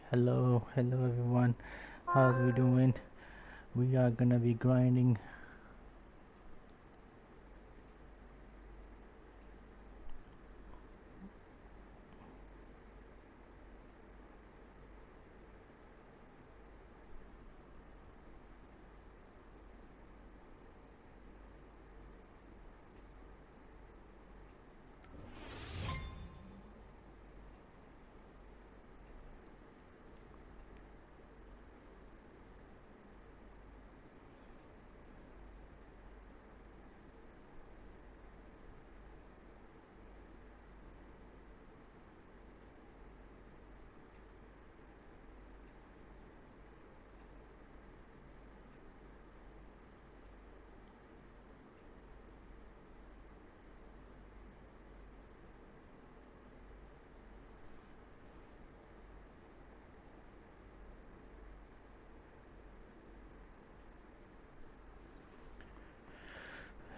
Hello everyone. How's we doing? We are gonna be grinding.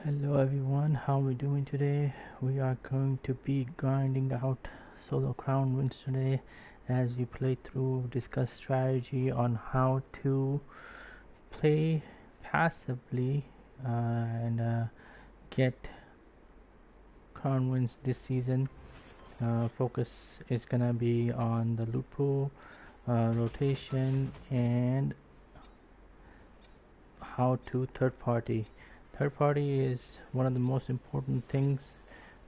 Hello everyone. How we doing today? We are going to be grinding out solo crown wins today as we play through, discuss strategy on how to play passively and get crown wins this season. Focus is gonna be on the loot pool, rotation, and how to third party. Third party is one of the most important things.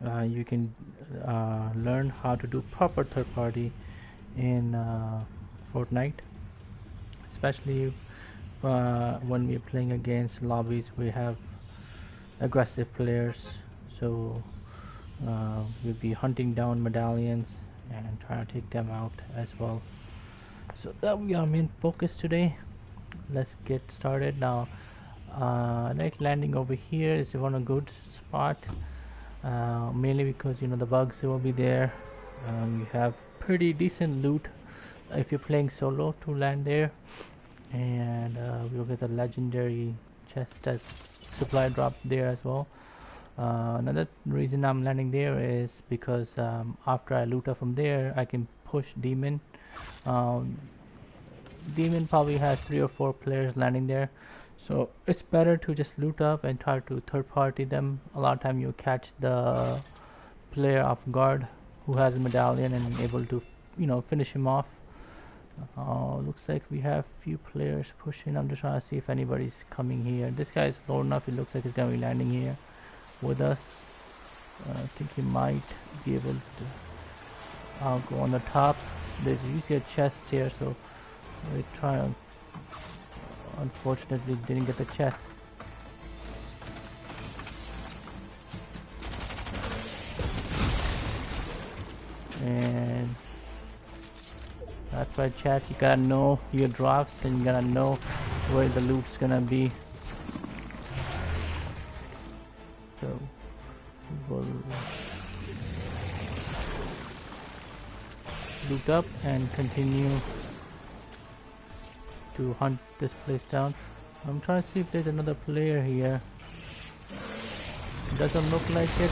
You can learn how to do proper third party in Fortnite, especially when we're playing against lobbies. We have aggressive players, so we'll be hunting down medallions and trying to take them out as well. So that will be our main focus today. Let's get started now. I like landing over here. Is one a good spot, mainly because the bugs will be there. You have pretty decent loot if you're playing solo to land there, and we'll get a legendary chest as supply drop there as well. Another reason I'm landing there is because after I loot up from there, I can push demon. Um, demon probably has 3 or 4 players landing there, so it's better to just loot up and try to third party them. A lot of time you catch the player off guard who has a medallion and able to finish him off. Looks like we have few players pushing. I'm just trying to see if anybody's coming here. This guy is low enough, it looks like he's gonna be landing here with us. I think he might be able to. I'll go on the top. There's usually a chest here, so we try. Unfortunately, didn't get the chest. And that's why, chat, you gotta know your drops and you gotta know where the loot's gonna be. So we'll loot up and continue to hunt this place down. I'm trying to see if there's another player here. Doesn't look like it.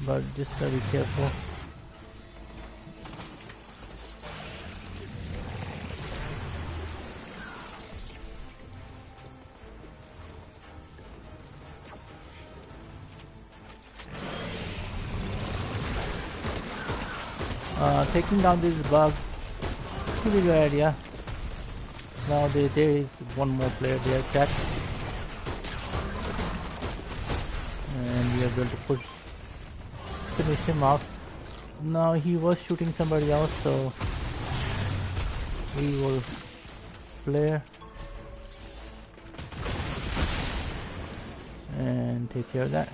But just gotta be careful. Taking down these bugs, pretty good idea. Now there is one more player there, chat, and we are going to finish him off. Now he was shooting somebody else, so we will flare and take care of that.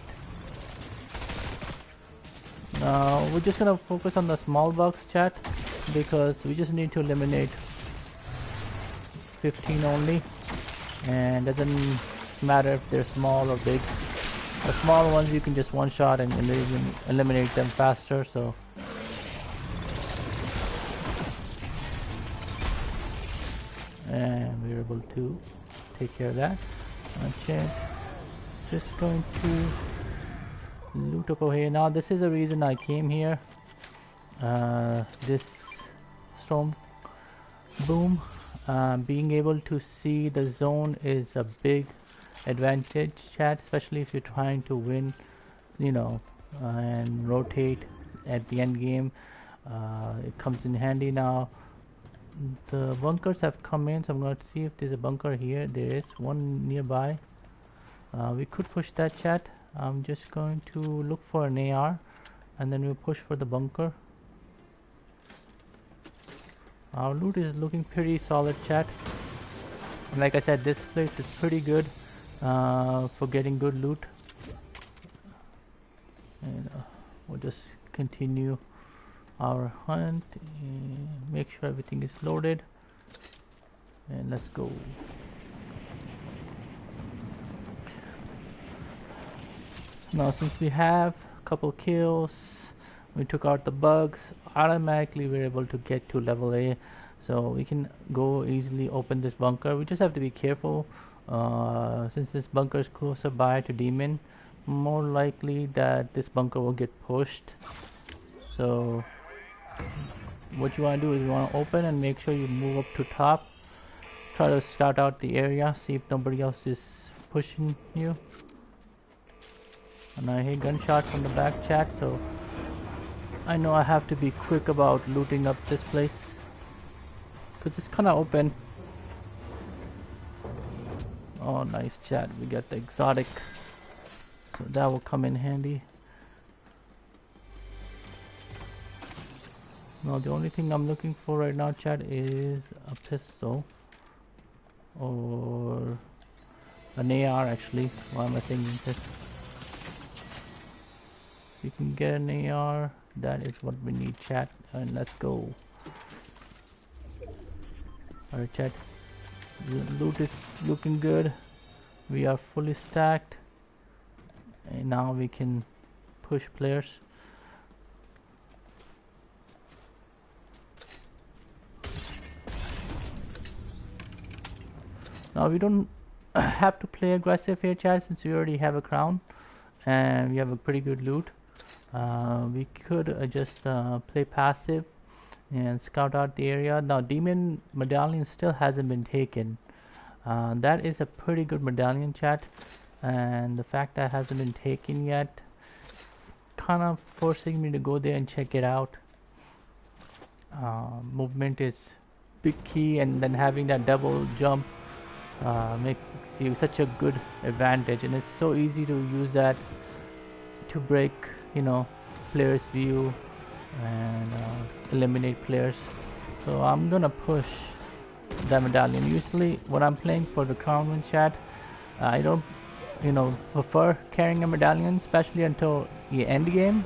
Now we're just gonna focus on the small bugs, chat, because we just need to eliminate 15 only, and doesn't matter if they're small or big. The small ones you can just one shot and eliminate them faster, so and we're able to take care of that. Okay, just going to loot up over here. Now this is the reason I came here. This storm boom, being able to see the zone is a big advantage, chat, especially if you're trying to win, you know, and rotate at the end game. It comes in handy. Now the bunkers have come in, so I'm going to see if there's a bunker here. There is one nearby. We could push that, chat. I'm just going to look for an AR and then we'll push for the bunker. Our loot is looking pretty solid, chat. And like I said, this place is pretty good for getting good loot. And we'll just continue our hunt and make sure everything is loaded. And let's go. Now since we have a couple kills, we took out the bugs, automatically we're able to get to level A, so we can go easily open this bunker. We just have to be careful, since this bunker is closer by to demon, more likely that this bunker will get pushed. So what you want to do is you want to open and make sure you move up to top, try to start out the area, see if nobody else is pushing you. And I hear gunshots from the back, chat, so I know I have to be quick about looting up this place because it's kind of open. Oh, nice, chat. We got the exotic, so that will come in handy. Now the only thing I'm looking for right now, chat, is a pistol or an AR. Actually, why am I thinking this? You can get an AR, that is what we need, chat, and let's go. Alright, chat, the loot is looking good. We are fully stacked and now we can push players. Now we don't have to play aggressive here, chat, since we already have a crown and we have a pretty good loot. We could just play passive and scout out the area. Now demon medallion still hasn't been taken. That is a pretty good medallion, chat, and the fact that it hasn't been taken yet kind of forcing me to go there and check it out. Movement is big key, and then having that double jump makes you such a good advantage, and it's so easy to use that to break, you know, players view and eliminate players. So I'm gonna push that medallion. Usually when I'm playing for the crown win, chat, I don't, you know, prefer carrying a medallion, especially until the end game,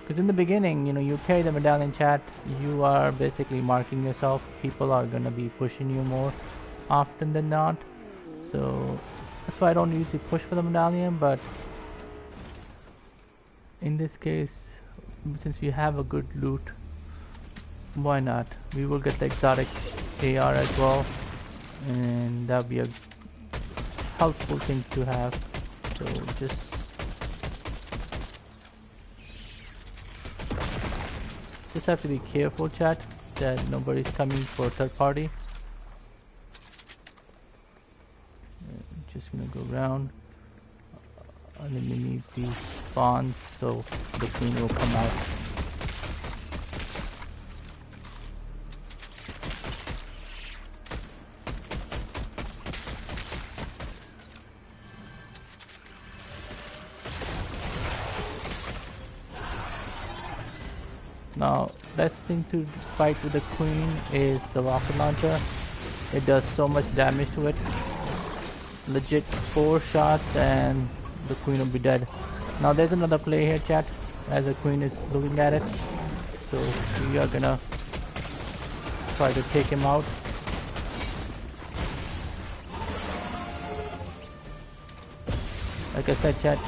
because in the beginning, you know, you carry the medallion, chat, you are basically marking yourself. People are gonna be pushing you more often than not, so that's why I don't usually push for the medallion. But in this case, since we have a good loot, why not? We will get the exotic AR as well, and that'll be a helpful thing to have. So just have to be careful, chat, that nobody's coming for third party. Just gonna go around, eliminate these spawns so the queen will come out. Now, best thing to fight with the queen is the rocket launcher. It does so much damage to it. Legit 4 shots and the queen will be dead. Now there's another play here, chat, as the queen is looking at it. So we are gonna try to take him out. Like I said, chat,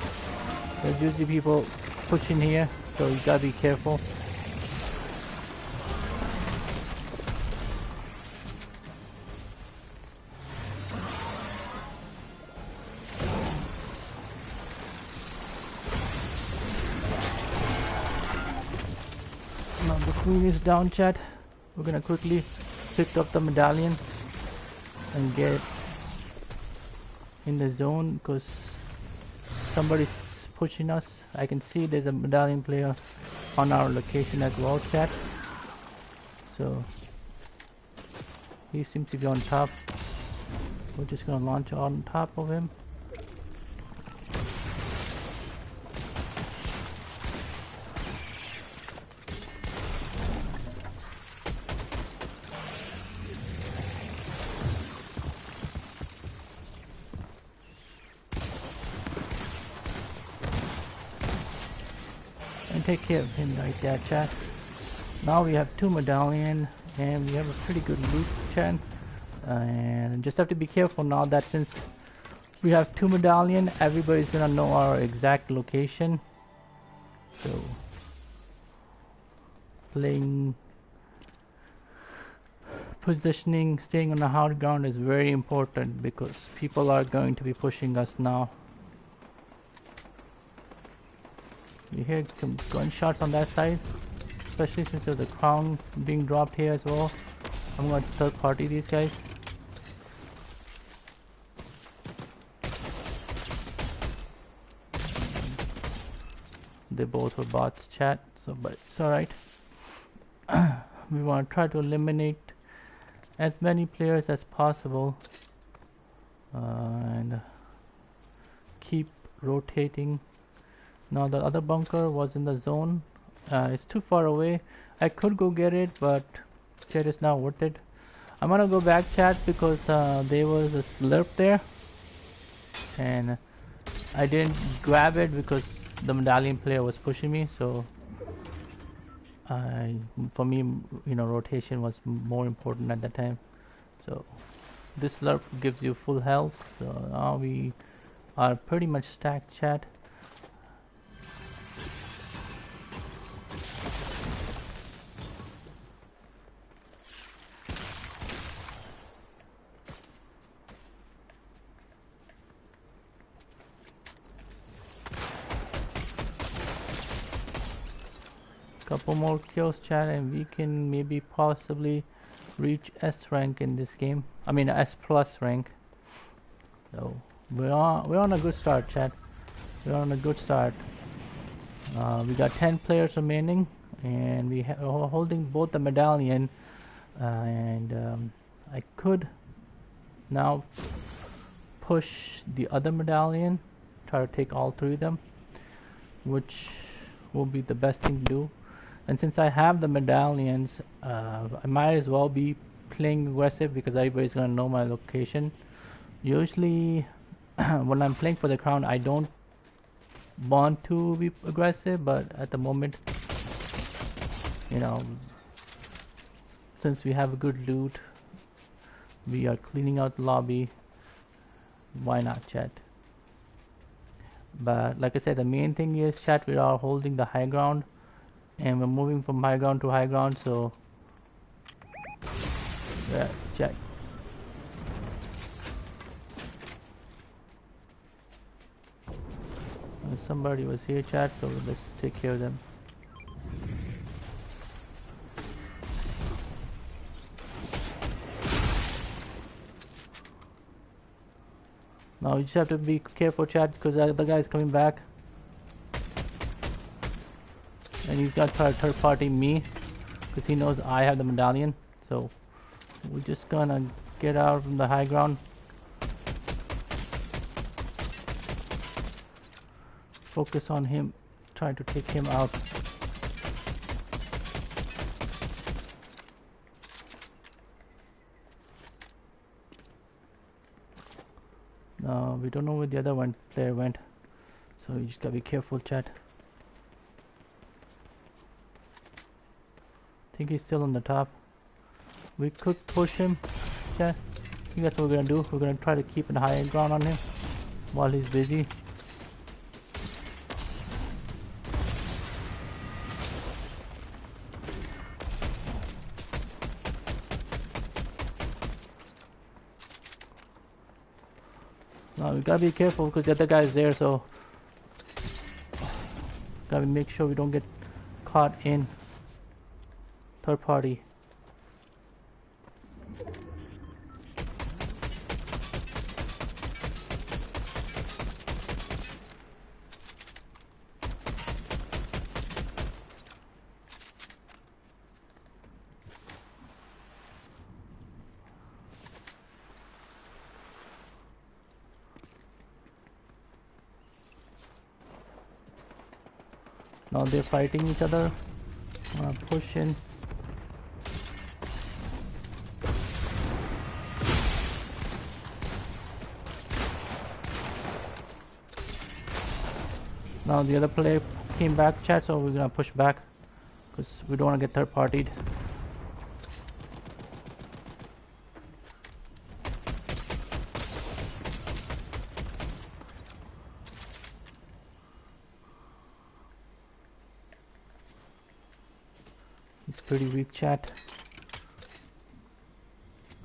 there's usually people pushing here, so you gotta be careful. The queen is down, chat. We're gonna quickly pick up the medallion and get in the zone because somebody's pushing us. I can see there's a medallion player on our location as well, chat. So he seems to be on top. We're just gonna launch on top of him. And take care of him right there, chat. Now we have 2 medallion and we have a pretty good loot, chat. And just have to be careful now that since we have 2 medallion, everybody's gonna know our exact location. So playing, positioning, staying on the high ground is very important because people are going to be pushing us now. You hear some gunshots on that side, especially since there's a crown being dropped here as well. I'm going to third party these guys. They both were bots, chat, so but it's alright. We want to try to eliminate as many players as possible and keep rotating. Now the other bunker was in the zone. It's too far away. I could go get it, but chat is not worth it. I'm gonna go back, chat, because there was a slurp there and I didn't grab it because the medallion player was pushing me. So for me, you know, rotation was more important at that time. So this slurp gives you full health. So now we are pretty much stacked, chat. Couple more kills, chat, and we can maybe possibly reach S rank in this game. I mean S plus rank. So we're on a good start, chat. We're on a good start. We got 10 players remaining, and we're holding both the medallion. And I could now push the other medallion, try to take all 3 of them, which will be the best thing to do. And since I have the medallions, I might as well be playing aggressive because everybody's gonna know my location. Usually when I'm playing for the crown, I don't want to be aggressive, but at the moment, you know, since we have a good loot, we are cleaning out the lobby, why not, chat? But like I said, the main thing is, chat, we are holding the high ground and we're moving from high ground to high ground. So yeah, chat. Somebody was here, chat, so let's take care of them. Now you just have to be careful, chat, because the other guy is coming back. And he's gonna try to third party me because he knows I have the medallion. So we're just gonna get out from the high ground. Focus on him, try to take him out. No, we don't know where the other one player went, so you just gotta be careful, chat. I think he's still on the top. We could push him, chat. I think that's what we're gonna do. We're gonna try to keep an high ground on him while he's busy. Now we gotta be careful because the other guy is there, so gotta make sure we don't get caught in. third party. Now they're fighting each other. Push in. Now the other player came back, chat, so we're gonna push back because we don't want to get third partied. He's pretty weak, chat.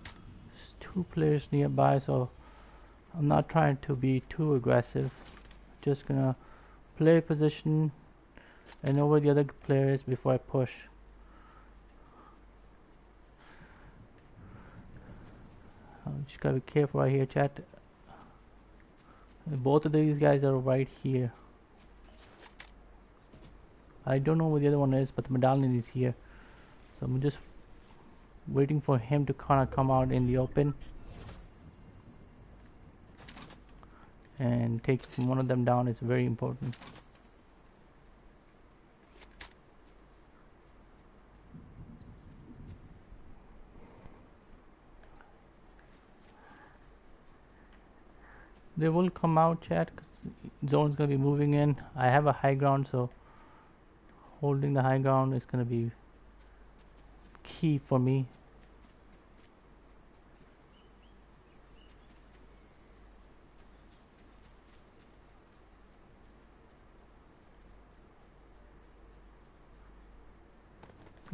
There's two players nearby, so I'm not trying to be too aggressive. Just gonna play position and know where the other player is before I push. Just gotta be careful right here, chat. Both of these guys are right here. I don't know where the other one is, but the medallion is here. So I'm just waiting for him to kind of come out in the open and take one of them down is very important. They will come out, chat, because zone's gonna be moving in. I have a high ground, so holding the high ground is gonna be key for me.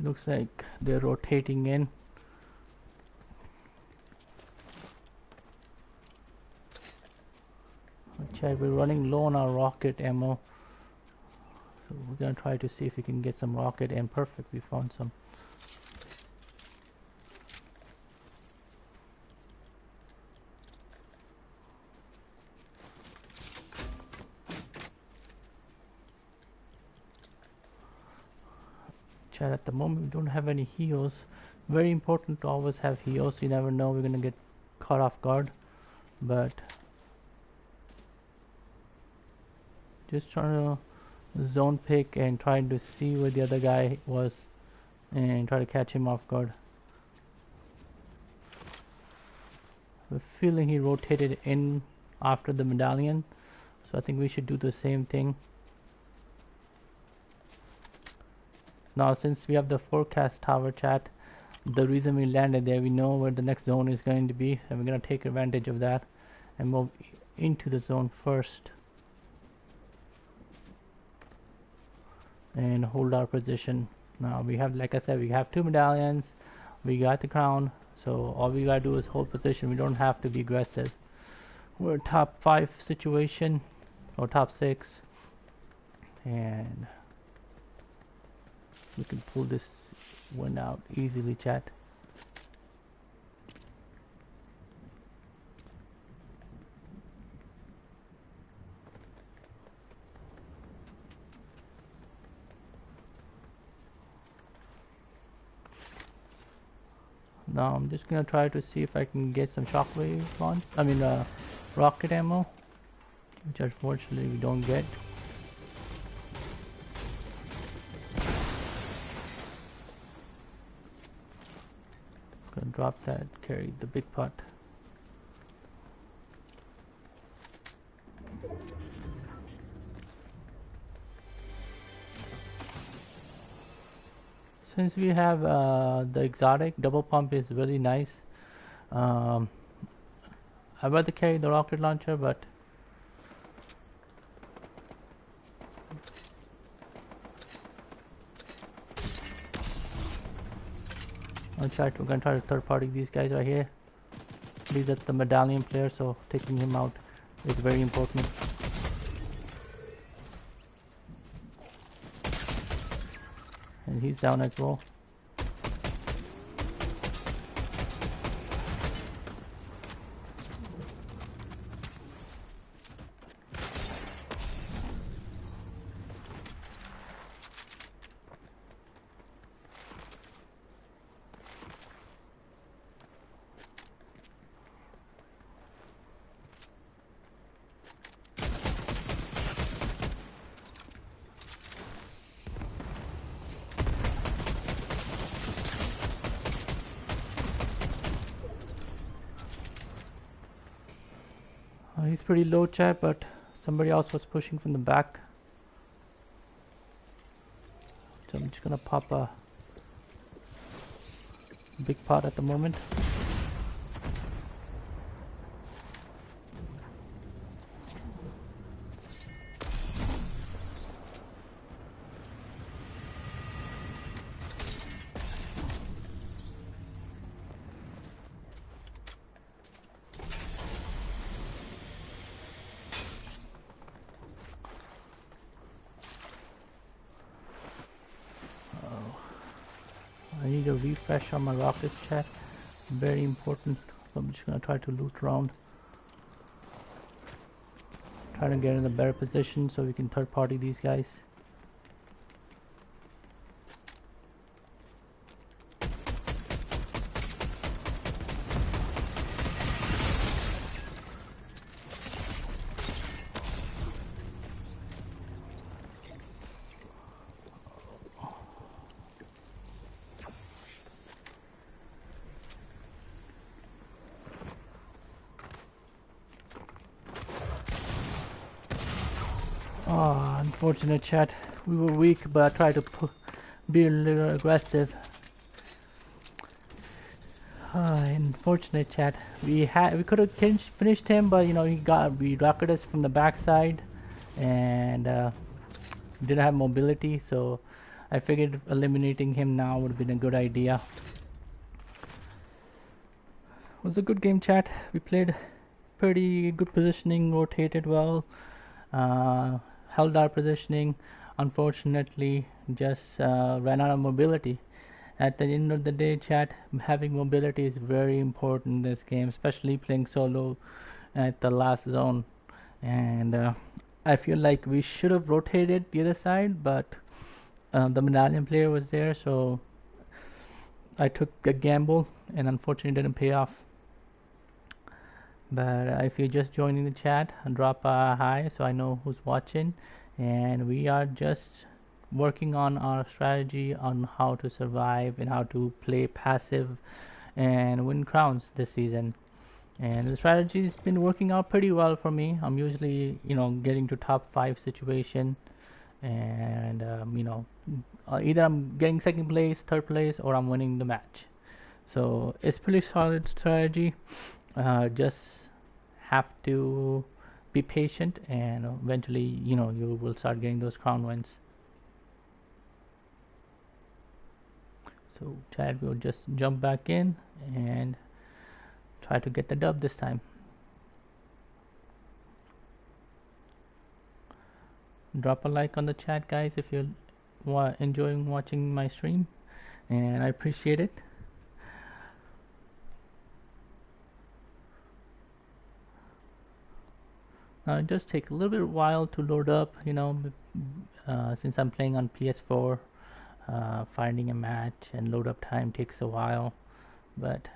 Looks like they're rotating in. Chat, we're running low on our rocket ammo, so we're gonna try to see if we can get some rocket, and perfect, we found some. Chat, at the moment we don't have any heals. Very important to always have heals. You never know, we're gonna get caught off guard, but just trying to zone pick and trying to see where the other guy was and try to catch him off guard. I'm feeling he rotated in after the medallion, so I think we should do the same thing. Now since we have the forecast tower, chat, the reason we landed there, we know where the next zone is going to be, and we're going to take advantage of that and move into the zone first and hold our position. Now we have, like I said, we have two medallions, we got the crown, so all we gotta do is hold position. We don't have to be aggressive. We're top 5 situation or top 6, and we can pull this one out easily, chat. Now I'm just gonna try to see if I can get some shockwave launch. Rocket ammo, which unfortunately we don't get. Gonna drop that, carry the big pot. Since we have the exotic, double pump is really nice. I'd rather carry the rocket launcher, but we're gonna try to third party these guys right here. These are the medallion player, so taking him out is very important. And he's down as well. pretty low, chat, but somebody else was pushing from the back. So I'm just gonna pop a big pot at the moment. I need a refresh on my rockets, chat. Very important. So I'm just gonna try to loot around. Try to get in a better position so we can third party these guys. Oh, unfortunate, chat. We were weak, but I tried to be a little aggressive. Unfortunate, chat. We could have finished him, but you know we rocketed us from the backside, and didn't have mobility. So I figured eliminating him now would have been a good idea. It was a good game, chat. We played pretty good positioning, rotated well. Held our positioning. Unfortunately, just ran out of mobility. At the end of the day, chat, having mobility is very important in this game, especially playing solo at the last zone. And I feel like we should have rotated the other side, but the medallion player was there, so I took a gamble, and unfortunately didn't pay off. But if you're just joining the chat, drop a hi so I know who's watching. And we are just working on our strategy on how to survive and how to play passive and win crowns this season. And the strategy has been working out pretty well for me. I'm usually, getting to top 5 situation, and either I'm getting second place, third place, or I'm winning the match. So it's pretty solid strategy. Just have to be patient, and eventually you will start getting those crown wins. So Chad will just jump back in and try to get the dub this time. Drop a like on the chat, guys, if you're enjoying watching my stream, and I appreciate it. It does take a little bit while to load up, since I'm playing on PS4. Finding a match and load up time takes a while, but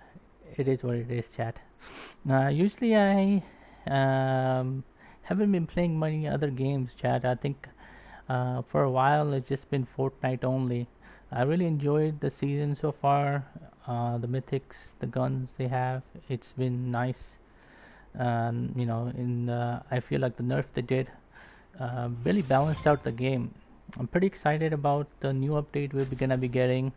it is what it is, chat. Usually I haven't been playing many other games, chat. I think for a while it's just been Fortnite only. I really enjoyed the season so far. The mythics, the guns they have, it's been nice. I feel like the nerf they did really balanced out the game. I'm pretty excited about the new update we're gonna be getting.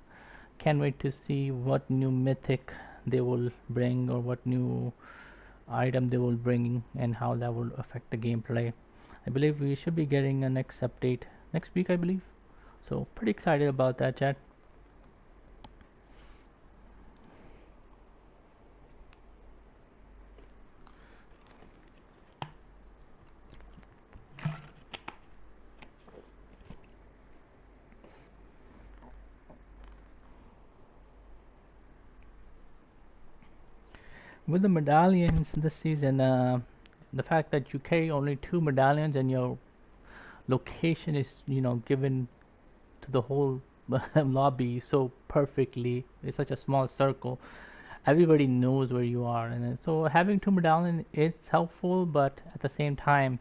Can't wait to see what new mythic they will bring, or what new item they will bring, and how that will affect the gameplay. I believe we should be getting a next update next week, I believe. So pretty excited about that, chat. With the medallions this season, the fact that you carry only 2 medallions and your location is given to the whole lobby so perfectly, it's such a small circle, everybody knows where you are, and so having 2 medallions is helpful, but at the same time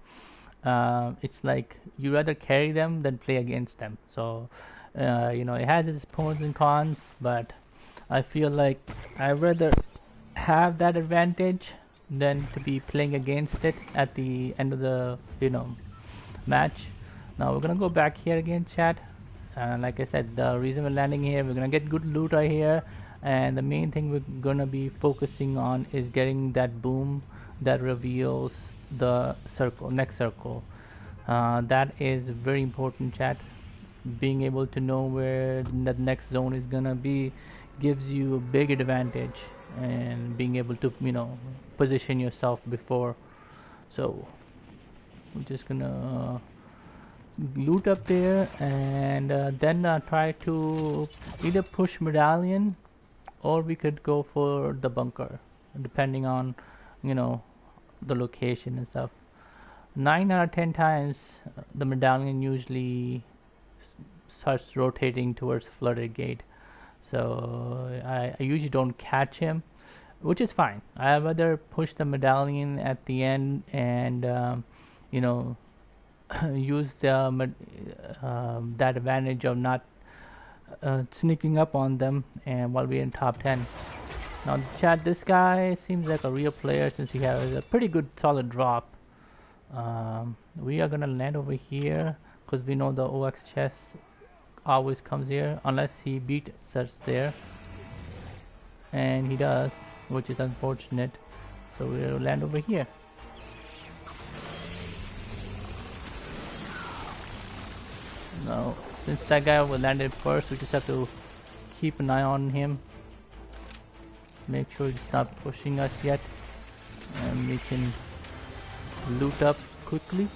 it's like you rather carry them than play against them. So it has its pros and cons, but I feel like I rather have that advantage than to be playing against it at the end of the match. Now we're gonna go back here again, chat. Like I said, the reason we're landing here, we're gonna get good loot right here, and the main thing we're gonna be focusing on is getting that boom that reveals the circle, next circle. That is very important, chat. Being able to know where the next zone is gonna be gives you a big advantage, and being able to position yourself before. So we're just gonna loot up there, and then try to either push medallion, or we could go for the bunker, depending on the location and stuff. 9 out of 10 times the medallion usually starts rotating towards flooded gate, so I usually don't catch him, which is fine. I rather push the medallion at the end and you know use that advantage of not sneaking up on them, and while we're in top 10. Now chat, this guy seems like a real player since he has a pretty good solid drop. We are gonna land over here because we know the OX chest always comes here unless he beats us there, and he does, which is unfortunate. So we'll land over here. Now since that guy will landed first, we just have to keep an eye on him, make sure he's not pushing us yet, and we can loot up quickly.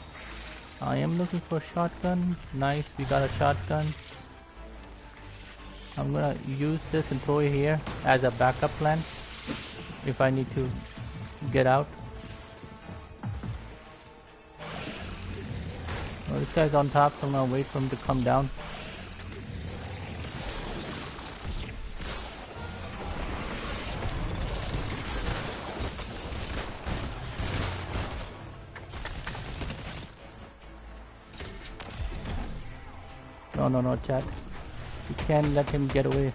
I am looking for a shotgun. Nice, we got a shotgun. I'm gonna use this and throw it here as a backup plan if I need to get out. Well, this guy's on top, so I'm gonna wait for him to come down. No, chat. You can't let him get away.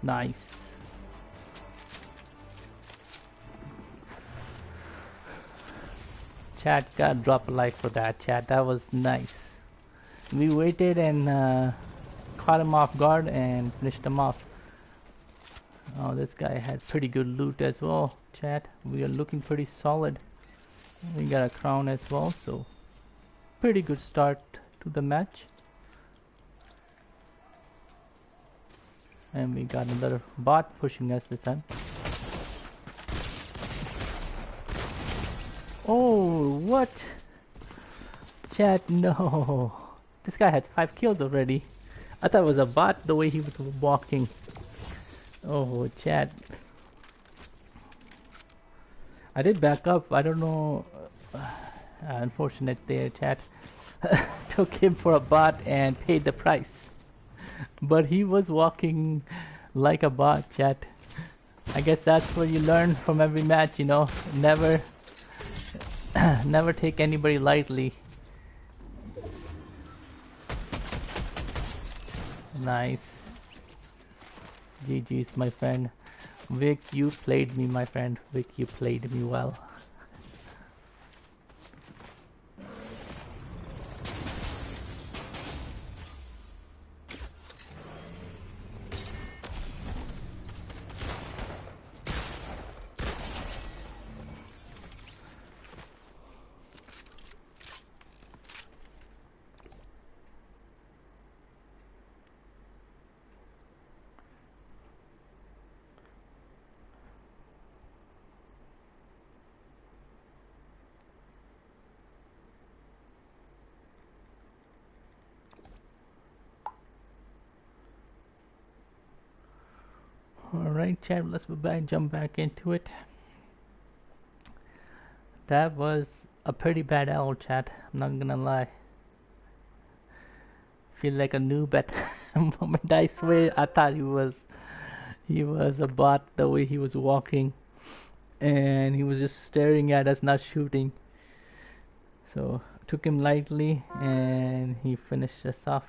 Nice. Chat, gotta drop a like for that, chat. That was nice. We waited and caught him off guard and finished him off. Oh, this guy had pretty good loot as well, chat. We are looking pretty solid. We got a crown as well, so pretty good start to the match. And we got another bot pushing us this time. Oh, what? Chat, no. This guy had 5 kills already. I thought it was a bot the way he was walking. Oh, chat. I did back up. I don't know. Unfortunate there, chat. Took him for a bot and paid the price. But he was walking like a bot, chat. I guess that's what you learn from every match, Never never take anybody lightly. Nice. GG's, my friend. Vic, you played me, my friend. Vic, you played me well. Alright, chat, let's jump back into it. That was a pretty bad L, chat. I'm not gonna lie. Feel like a noob at the moment. I swear I thought he was a bot the way he was walking, and he was just staring at us, not shooting. So took him lightly and he finished us off.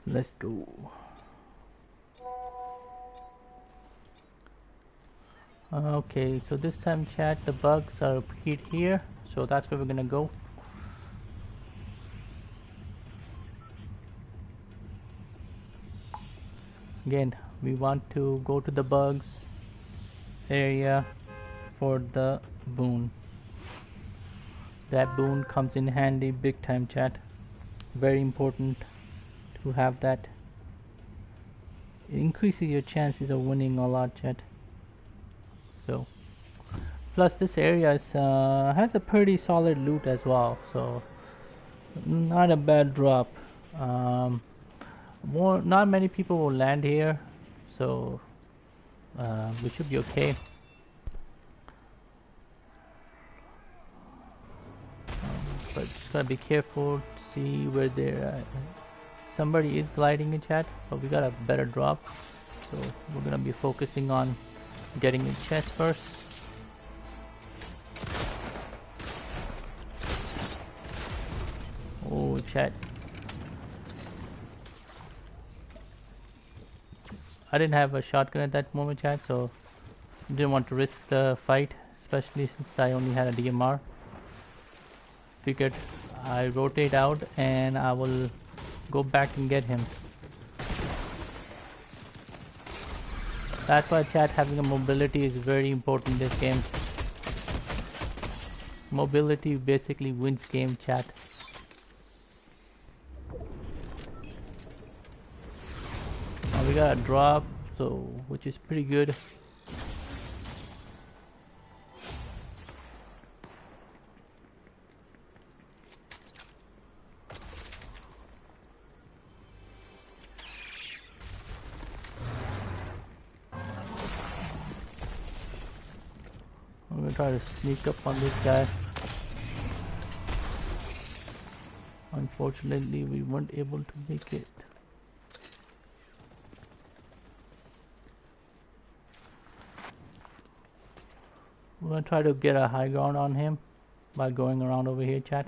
Let's go. Okay, so this time chat, the bugs are hid here, so that's where we're gonna go. Again, we want to go to the bugs area for the boon. That boon comes in handy big time, chat. Very important to have that. It increases your chances of winning a lot, chat. So plus this area has a pretty solid loot as well, so not a bad drop. Not many people will land here, so we should be okay. But just gotta be careful to see where they're somebody is gliding in, chat, but we got a better drop, so we're gonna be focusing on getting a chest first. Oh, chat. I didn't have a shotgun at that moment, chat, so didn't want to risk the fight, especially since I only had a DMR. Figured I rotate out and I will go back and get him. That's why, chat, having a mobility is very important in this game. Mobility basically wins game, chat. Now we got a drop, so which is pretty good. I'm gonna try to sneak up on this guy. Unfortunately, we weren't able to make it. We're gonna try to get a high ground on him by going around over here, chat.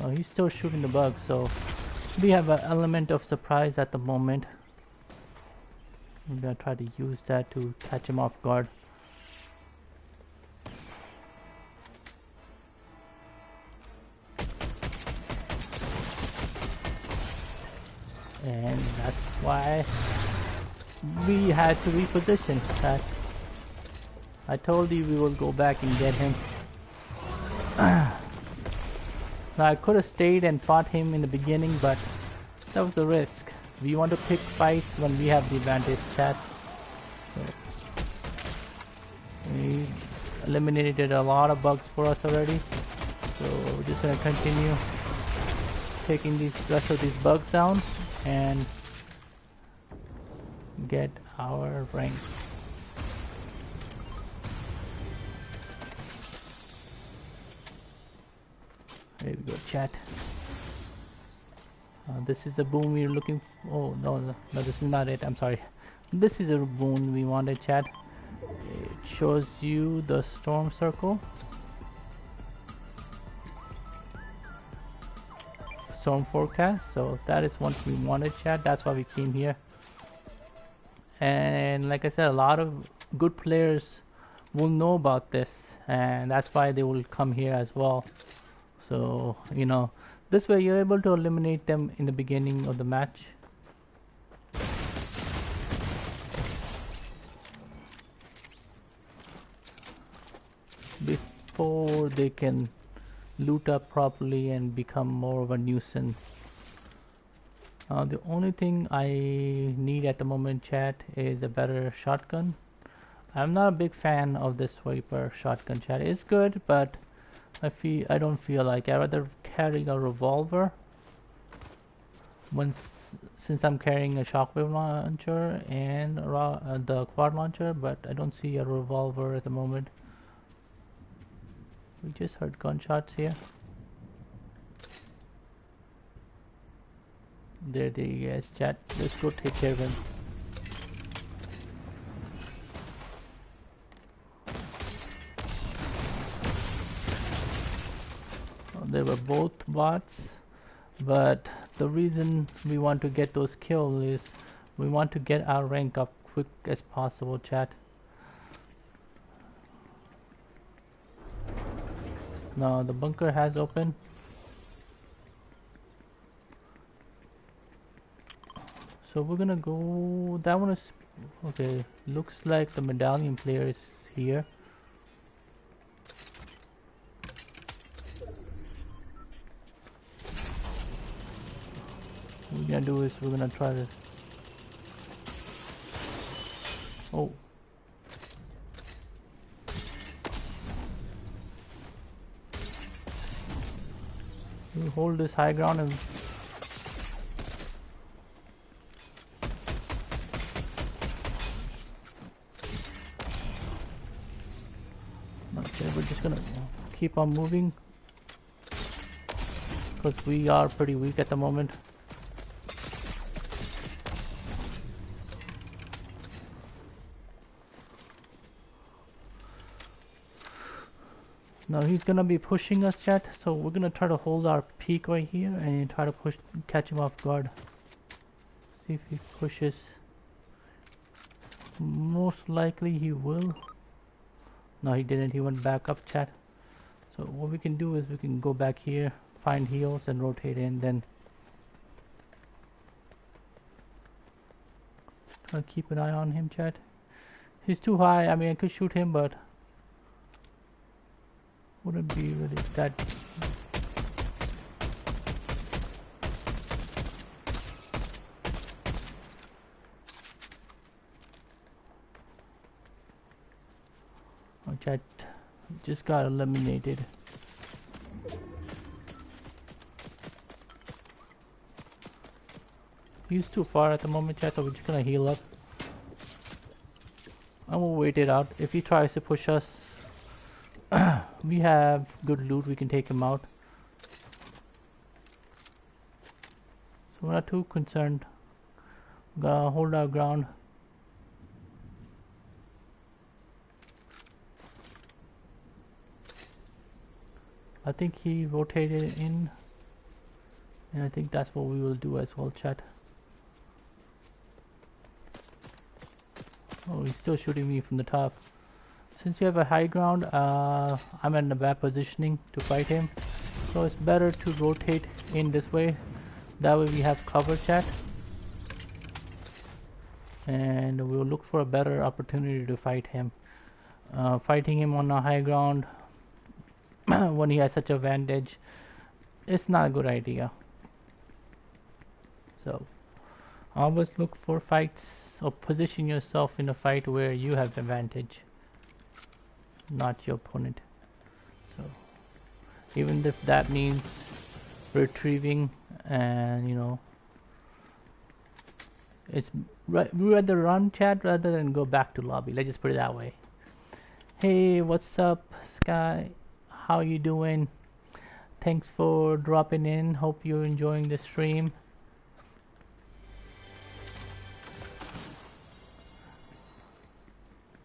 Oh, he's still shooting the bugs, so we have an element of surprise at the moment. I'm gonna try to use that to catch him off guard. And that's why we had to reposition that. I told you we will go back and get him. Now I could have stayed and fought him in the beginning, but that was a risk. We want to pick fights when we have the advantage, chat. So we eliminated a lot of bugs for us already, so we're just gonna continue taking these rest of these bugs down and get our rank. There we go, chat. This is the boon we're looking for. Oh, no, this is not it. I'm sorry. This is a boon we wanted, chat. It shows you the storm circle. Storm forecast. So that is what we wanted, chat. That's why we came here. And like I said, a lot of good players will know about this, and that's why they will come here as well. So, you know, this way you're able to eliminate them in the beginning of the match. Before they can loot up properly and become more of a nuisance. The only thing I need at the moment, chat, is a better shotgun. I'm not a big fan of this swiper shotgun, chat. It's good, but I don't feel like I'd rather carry a revolver since I'm carrying a shockwave launcher and the quad launcher, but I don't see a revolver at the moment. We just heard gunshots here. There he is, chat. Let's go take care of him. were both bots, but the reason we want to get those kills is we want to get our rank up quick as possible, chat. Now the bunker has opened. So we're gonna go, that one is, okay, looks like the medallion player is here. What we're gonna do is we're gonna try to, oh. We hold this high ground and okay, we're just gonna keep on moving because we are pretty weak at the moment. Now he's gonna be pushing us, chat, so we're gonna try to hold our peak right here and try to push, catch him off guard. See if he pushes. Most likely he will. No, he didn't. He went back up, chat. So what we can do is we can go back here, find heals and rotate in, then try to keep an eye on him, chat. He's too high. I mean, I could shoot him, but wouldn't be really that. Oh, chat just got eliminated. He's too far at the moment, chat, so we're just gonna heal up. And we'll wait it out. If he tries to push us, we have good loot, we can take him out. So we're not too concerned. We're gonna hold our ground. I think he rotated in, and I think that's what we will do as well, chat. Oh, he's still shooting me from the top. Since you have a high ground, I'm in a bad positioning to fight him, so it's better to rotate in this way. That way we have cover, chat, and we'll look for a better opportunity to fight him. Fighting him on a high ground when he has such a advantage, it's not a good idea. So always look for fights or position yourself in a fight where you have advantage, not your opponent. So even if that means retrieving, and you know, it's we rather run, chat, rather than go back to lobby. Let's just put it that way. Hey, what's up, Sky? How you doing? Thanks for dropping in. Hope you're enjoying the stream.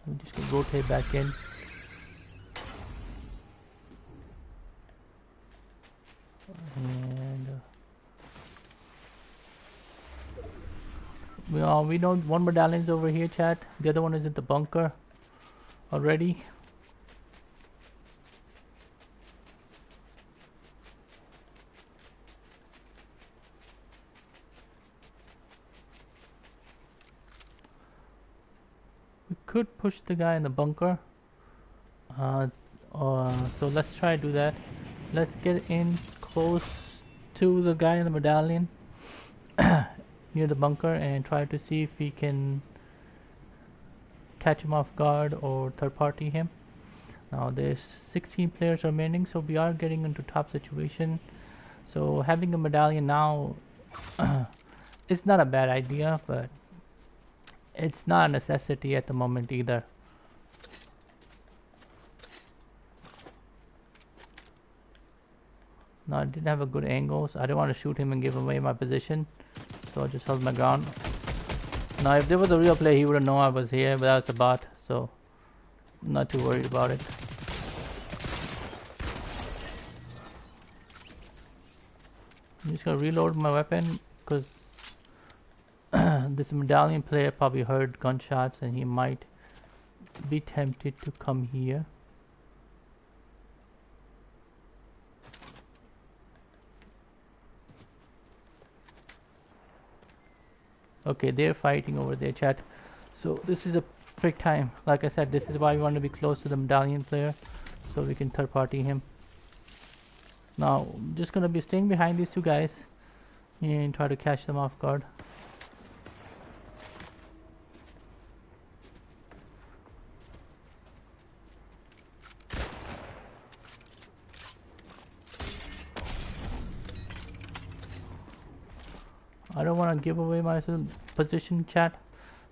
I'm just gonna rotate back in. And we know one medallion's over here, chat. The other one is in the bunker already. We could push the guy in the bunker. So let's try to do that. Let's get in close to the guy in the medallion near the bunker and try to see if we can catch him off guard or third party him. Now there's 16 players remaining, so we are getting into top situation. So having a medallion now it's not a bad idea, but it's not a necessity at the moment either. No, I didn't have a good angle, so I didn't want to shoot him and give away my position, so I just held my ground. Now if there was a real player, he would have known I was here, but that's a bot, so I'm not too worried about it. I'm just gonna reload my weapon because this medallion player probably heard gunshots and he might be tempted to come here. Okay, they're fighting over there, chat. So this is a perfect time. Like I said, this is why we want to be close to the medallion player, so we can third party him. Now, I'm just gonna be staying behind these two guys and try to catch them off guard. I don't want to give away my position, chat,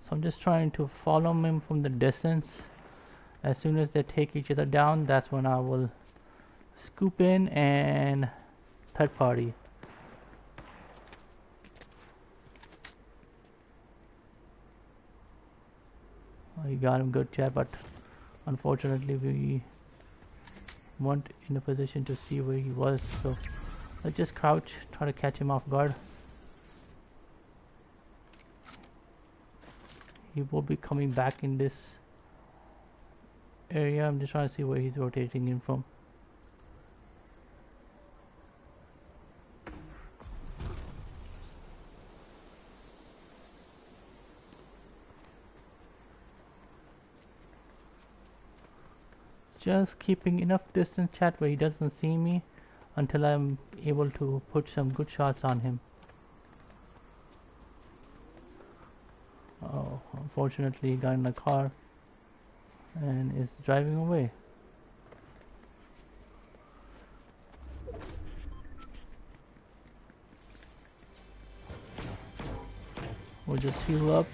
so I'm just trying to follow him from the distance. As soon as they take each other down, that's when I will scoop in and third party. Oh, you got him good, chat, but unfortunately we weren't in a position to see where he was, so let's just crouch, try to catch him off guard. He will be coming back in this area. I'm just trying to see where he's rotating in from. Just keeping enough distance, chat, where he doesn't see me until I'm able to put some good shots on him. Oh, unfortunately he got in a car and is driving away. We'll just heal up.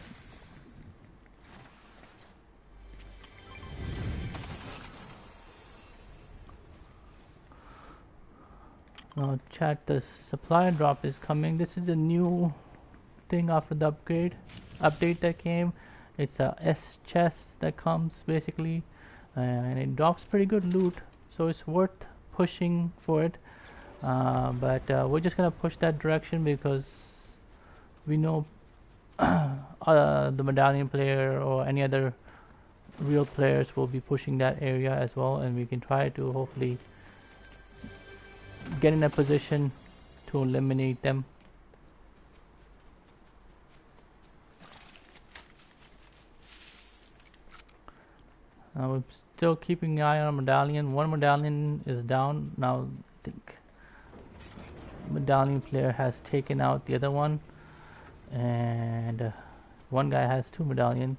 Now chat, the supply drop is coming. This is a new thing after the update that came. It's a S chest that comes basically, and it drops pretty good loot, so it's worth pushing for it. But we're just gonna push that direction because we know the medallion player or any other real players will be pushing that area as well, and we can try to hopefully get in a position to eliminate them. We're still keeping an eye on medallion. One medallion is down now. I think medallion player has taken out the other one, and one guy has 2 medallions.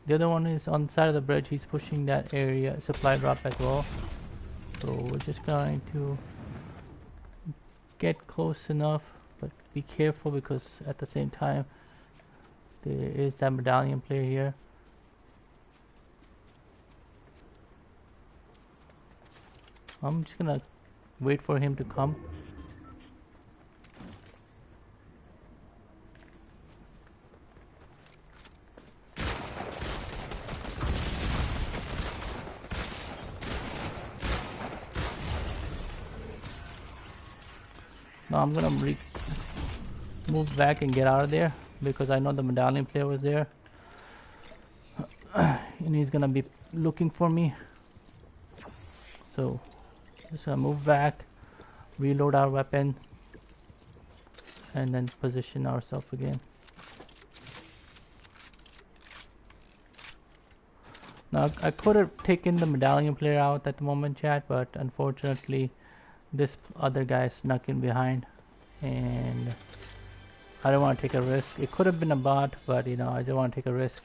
The other one is on the side of the bridge. He's pushing that area supply drop as well, so we're just going to get close enough, but be careful because at the same time there is that medallion player here. I'm just gonna wait for him to come. Now I'm gonna move back and get out of there because I know the medallion player was there and he's gonna be looking for me. So just gonna move back, reload our weapon, and then position ourselves again. Now I could have taken the medallion player out at the moment, chat, but unfortunately this other guy snuck in behind and I don't want to take a risk. It could have been a bot, but you know, I don't want to take a risk.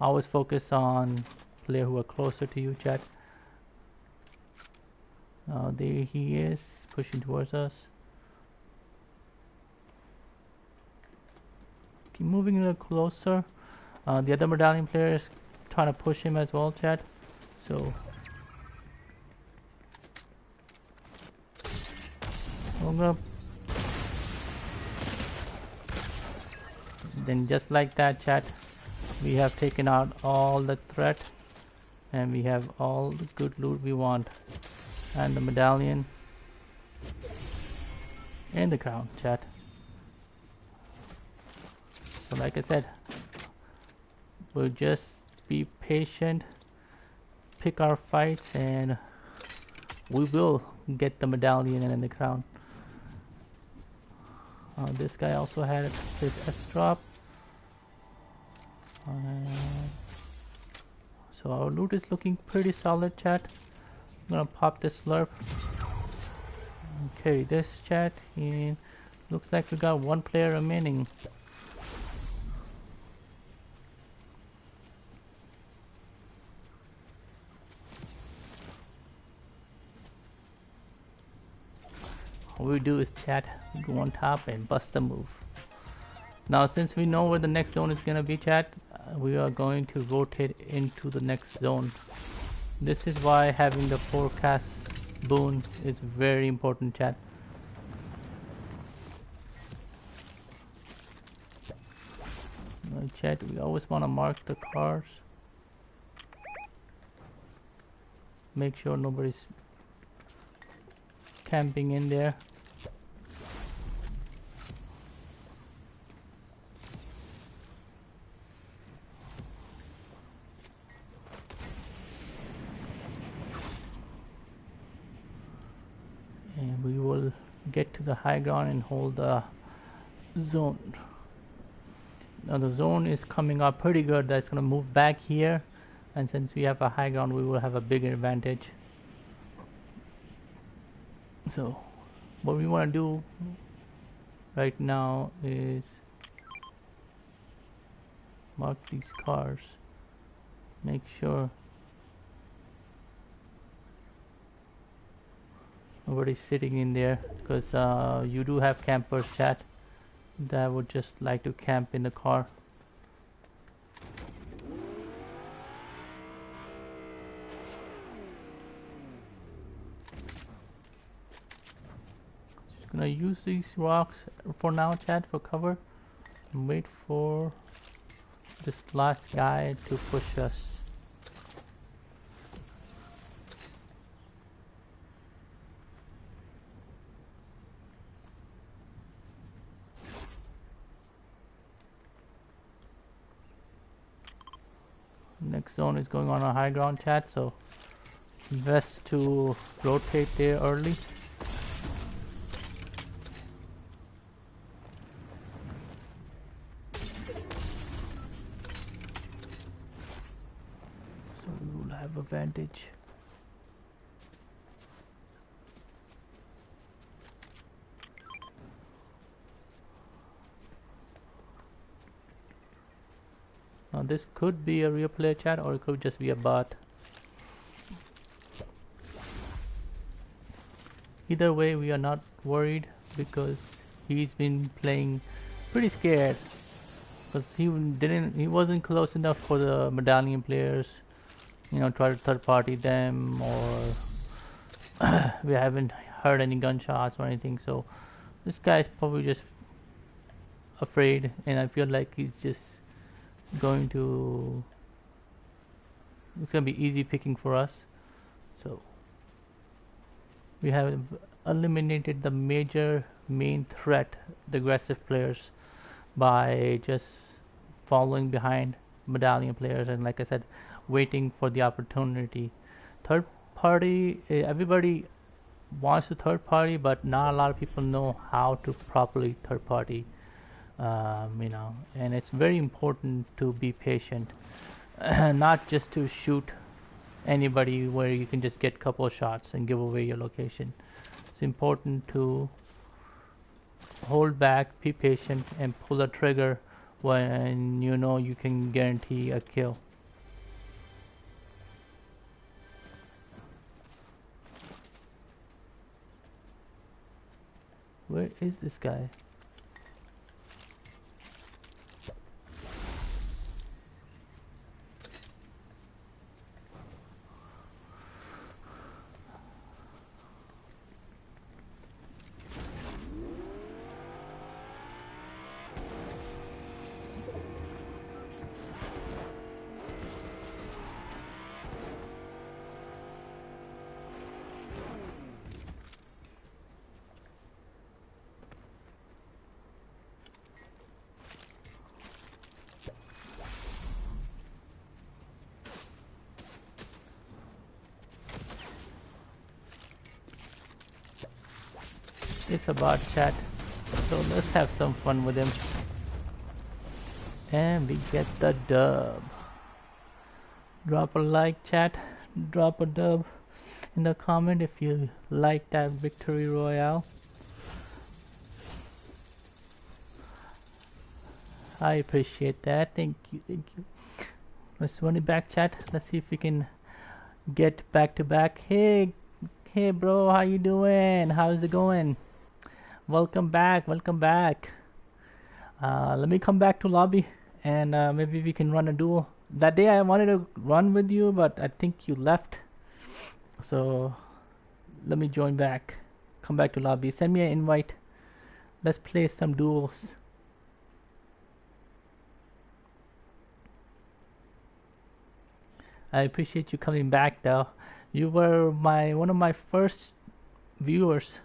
Always focus on players who are closer to you, chat. There he is, pushing towards us. Keep moving a little closer. The other medallion player is trying to push him as well, chat. So I'm gonna, then just like that, chat, we have taken out all the threat and we have all the good loot we want, and the medallion and the crown, chat. So like I said, we'll just be patient, pick our fights, and we will get the medallion and the crown. This guy also had his S drop. So our loot is looking pretty solid, chat. I'm gonna pop this slurp. Carry this, chat, and looks like we got one player remaining. All we do is chat, go on top and bust the move. Now since we know where the next zone is gonna be, chat, we are going to rotate into the next zone. This is why having the forecast boon is very important, chat. Chat, we always want to mark the cars. Make sure nobody's camping in there. And we will get to the high ground and hold the zone. Now the zone is coming up pretty good. That's going to move back here, and since we have a high ground, we will have a bigger advantage. So what we want to do right now is mark these cars, make sure nobody's sitting in there, because you do have campers, chat, that would just like to camp in the car. Just gonna use these rocks for now, chat, for cover, and wait for this last guy to push us. Next zone is going on a high ground, chat, so best to rotate there early. So we will have advantage. Now this could be a real player, chat, or it could just be a bot. Either way, we are not worried because he's been playing pretty scared, because he wasn't close enough for the medallion players, you know, try to third party them, or we haven't heard any gunshots or anything. So this guy's probably just afraid, and I feel like he's just going to, it's gonna be easy picking for us. So we have eliminated the main threat, the aggressive players, by just following behind medallion players, and like I said, waiting for the opportunity. Third party, everybody wants to third party, but not a lot of people know how to properly third party. You know, and it's very important to be patient, not just to shoot anybody where you can just get a couple of shots and give away your location. It's important to hold back, be patient, and pull the trigger when you know you can guarantee a kill. Where is this guy? it's a bot chat. So let's have some fun with him. And we get the dub. Drop a like, chat. Drop a dub in the comment if you like that victory royale. I appreciate that. Thank you, thank you. Let's run it back, chat. Let's see if we can get back to back. Hey bro, how you doing? How's it going? Welcome back, welcome back. Let me come back to lobby and maybe we can run a duel. That day I wanted to run with you, but I think you left. So let me join back. Come back to lobby. Send me an invite. Let's play some duels. I appreciate you coming back though. You were one of my first viewers.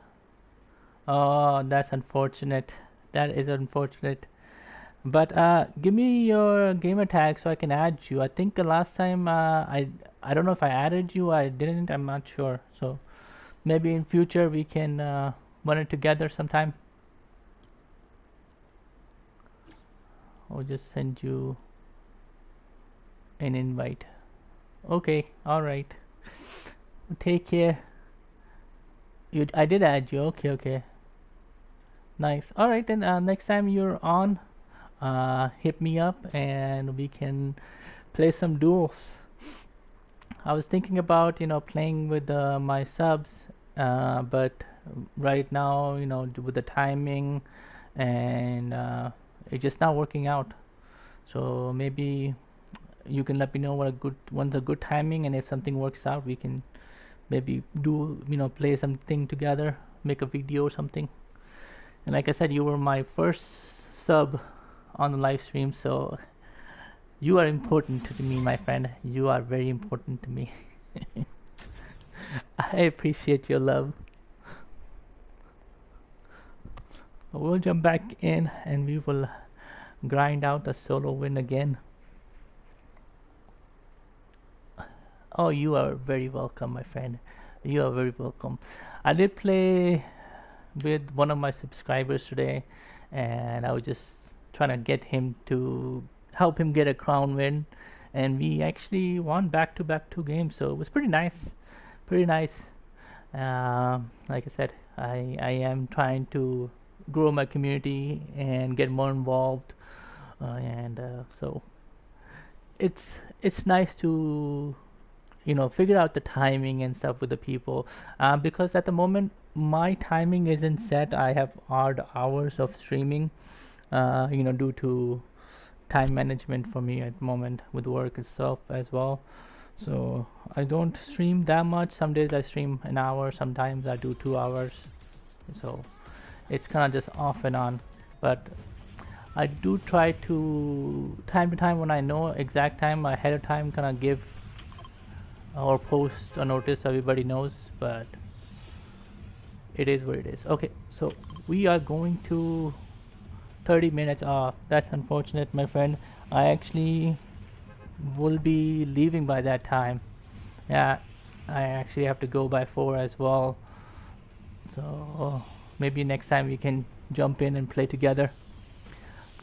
Oh, that's unfortunate. That is unfortunate. But give me your gamer tag so I can add you. I think the last time I don't know if I added you. I didn't. I'm not sure. So maybe in future we can run it together sometime. I'll just send you an invite. Okay, all right. Take care. I did add you. Okay. Nice. All right, then next time you're on, hit me up and we can play some duels. I was thinking about playing with my subs, but right now with the timing and it's just not working out. So maybe you can let me know when's a good timing, and if something works out we can maybe do play something together, make a video or something. And like I said, you were my first sub on the live stream, so you are important to me, my friend. You are very important to me. I appreciate your love. We'll jump back in and we will grind out a solo win again. Oh, you are very welcome, my friend. You are very welcome. I did play with one of my subscribers today, and I was just trying to get him to help him get a crown win, and we actually won back-to-back 2 games, so it was pretty nice. Like I said, I am trying to grow my community and get more involved, so it's nice to figure out the timing and stuff with the people, because at the moment my timing isn't set. I have odd hours of streaming, due to time management for me at the moment with work itself as well. So I don't stream that much. Some days I stream an hour, sometimes I do 2 hours, so it's kind of just off and on. But I do try to time when I know exact time ahead of time, kind of give or post a notice so everybody knows, but it is what it is. Okay, so we are going to 30 minutes off. That's unfortunate, my friend. I actually will be leaving by that time. Yeah, I actually have to go by 4 as well, so maybe next time we can jump in and play together.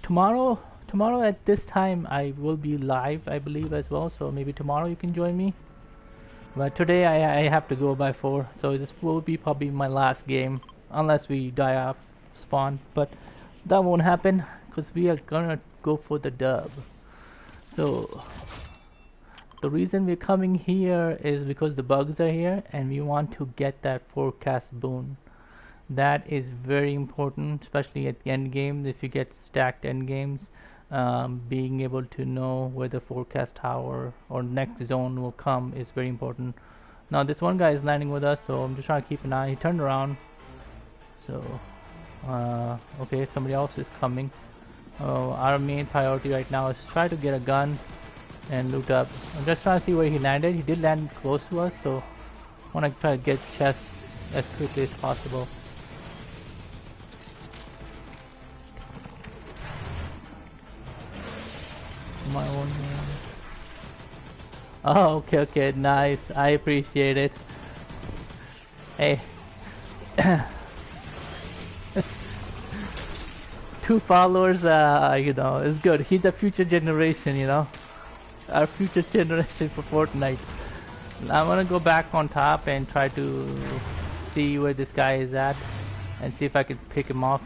Tomorrow at this time I will be live, I believe, as well, so maybe tomorrow you can join me. But today I have to go by 4, so this will be probably my last game unless we die off spawn, but that won't happen because we are gonna go for the dub. So the reason we're coming here is because the bugs are here and we want to get that forecast boon. That is very important, especially at the end game. If you get stacked end games, being able to know where the forecast tower or next zone will come is very important. Now this one guy is landing with us, so I'm just trying to keep an eye. He turned around, so okay, somebody else is coming. Our main priority right now is try to get a gun and loot up. I'm just trying to see where he landed. He did land close to us, so I want to try to get chests as quickly as possible. My one. Oh, okay, nice. I appreciate it. Hey, 2 followers, you know, is good. He's a future generation, you know. Our future generation for Fortnite. I'm gonna go back on top and try to see where this guy is at and see if I can pick him off.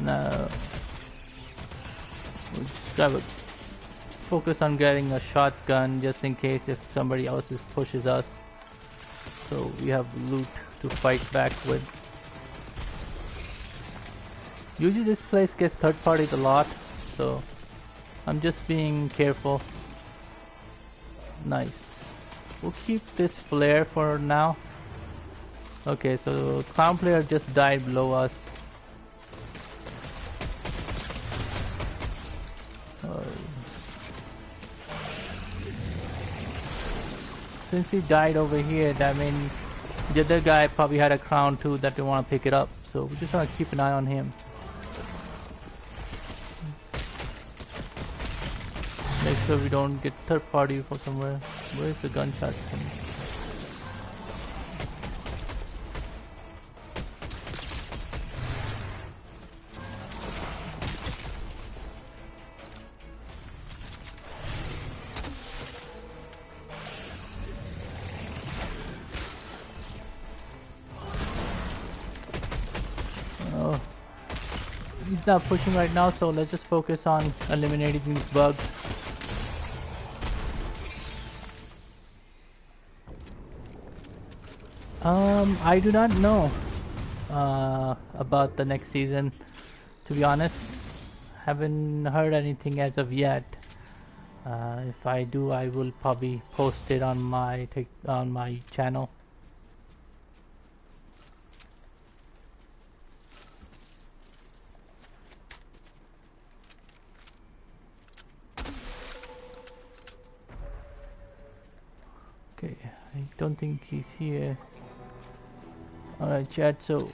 No. We'll just gotta focus on getting a shotgun just in case if somebody else pushes us. So we have loot to fight back with. Usually this place gets third partied a lot, so I'm just being careful. Nice. We'll keep this flare for now. Okay, so clown player just died below us. Since he died over here, that means the other guy probably had a crown too that they want to pick it up. So we just want to keep an eye on him. Make sure we don't get third party from somewhere. Where's the gunshot coming? Oh, he's not pushing right now, so let's just focus on eliminating these bugs. I do not know about the next season, to be honest. Haven't heard anything as of yet. If I do, I will probably post it on my channel. Okay, I don't think he's here. Alright chat, so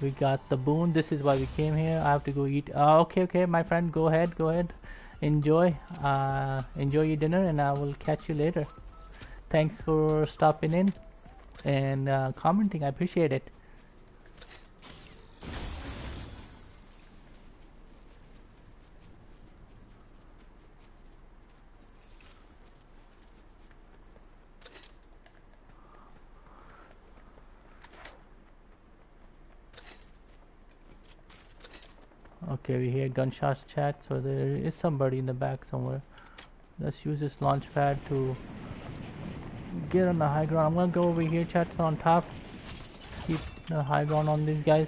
we got the boon. This is why we came here. I have to go eat. Okay, my friend, go ahead. Enjoy your dinner, and I will catch you later. Thanks for stopping in and commenting. I appreciate it. Okay, we hear gunshots chat, so there is somebody in the back somewhere. Let's use this launch pad to get on the high ground. I'm gonna go over here chat on top. Keep the high ground on these guys.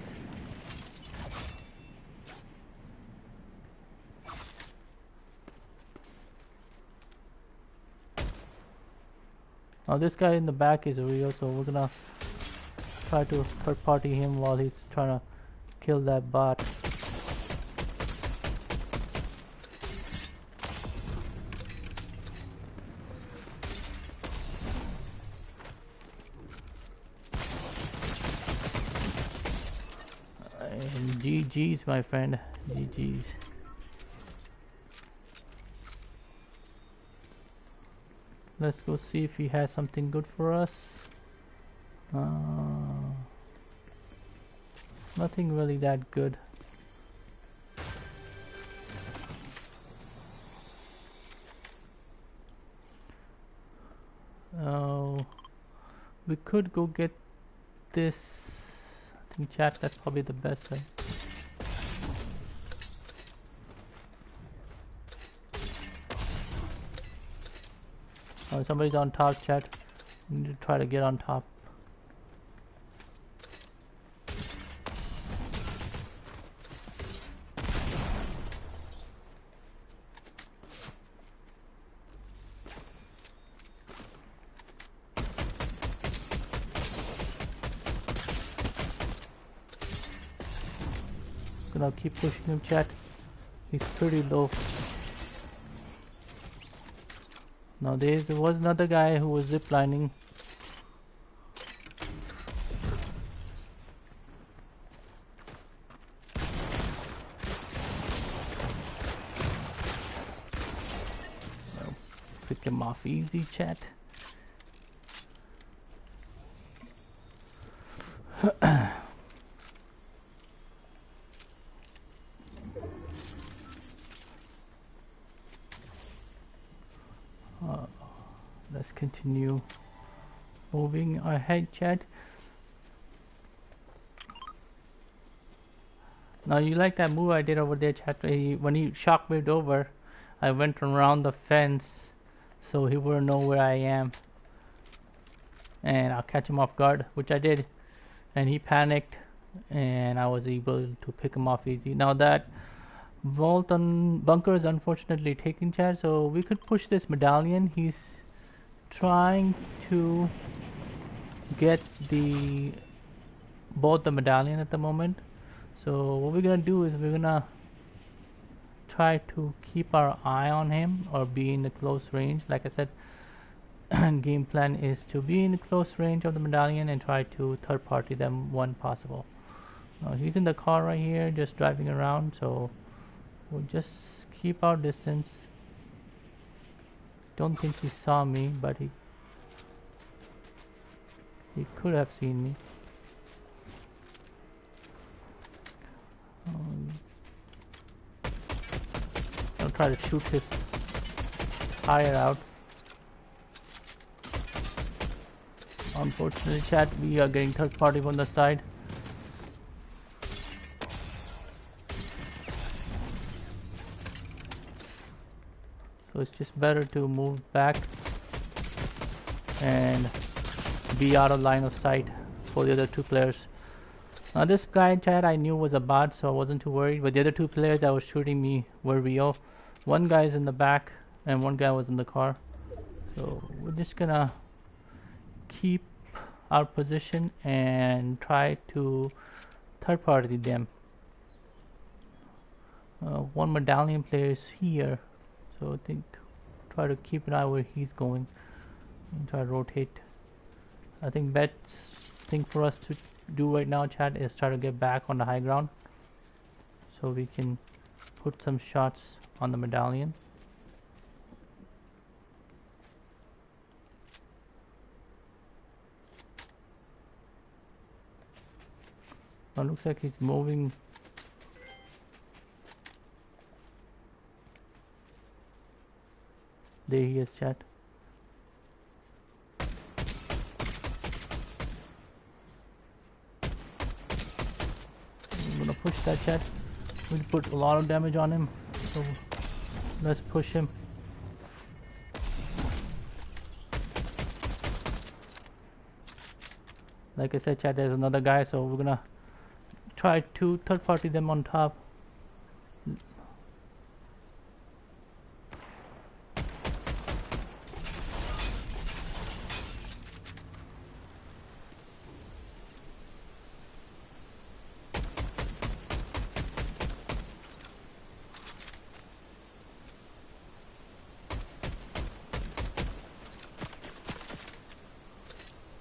Now this guy in the back is real, so we're gonna try to third party him while he's trying to kill that bot. And GG's, my friend. GG's. Let's go see if he has something good for us. Nothing really that good. Oh, we could go get this. I think chat, that's probably the best, right? Oh, somebody's on top chat. We need to try to get on top. Gonna keep pushing him chat. He's pretty low. Now there was another guy who was ziplining. pick him off easy, chat. Let's continue moving ahead, chat. Now you like that move I did over there, chat? When he shockwaved over, I went around the fence so he wouldn't know where I am, and I'll catch him off guard, which I did, and he panicked, and I was able to pick him off easy. Now that vault on bunker is unfortunately taken, chat, so we could push this medallion. He's trying to get both the medallion at the moment. So what we're gonna do is we're gonna try to keep our eye on him or be in the close range. Like I said, game plan is to be in the close range of the medallion and try to third party them when possible. He's in the car right here just driving around, so we'll just keep our distance. Don't think he saw me, but he could have seen me. I'll try to shoot his tire out. Unfortunately, chat, we are getting third party from the side. So it's just better to move back and be out of line of sight for the other two players. Now this guy, chat, I knew was a bot, so I wasn't too worried. But the other two players that was shooting me were real. One guy's in the back and one guy was in the car. So we're just gonna keep our position and try to third party them. One medallion player is here, so I think try to keep an eye where he's going and try to rotate. I think best thing for us to do right now, chat, is try to get back on the high ground so we can put some shots on the medallion. Now looks like he's moving. There he is, chat. I'm gonna push that, chat. We put a lot of damage on him, so let's push him. Like I said, chat, there's another guy, so we're gonna try to third party them on top.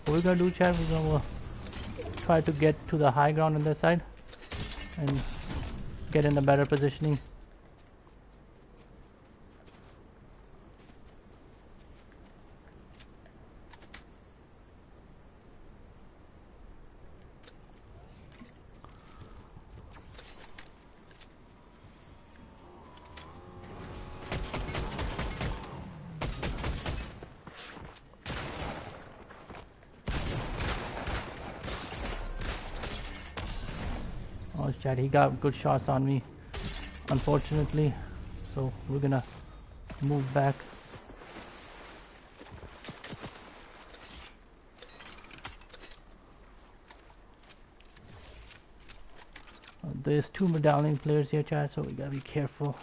What we're gonna do, chat, we're gonna try to get to the high ground on this side and get in a better positioning. Oh, chat, he got good shots on me, unfortunately, so we're gonna move back. There's two medallion players here, chat, so we gotta be careful.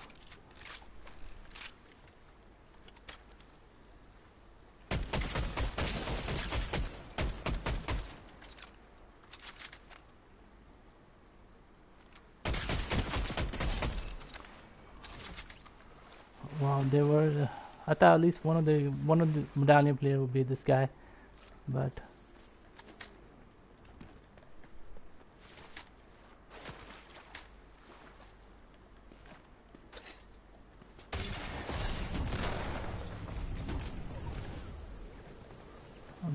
Wow, there were. I thought at least one of the medallion player would be this guy, but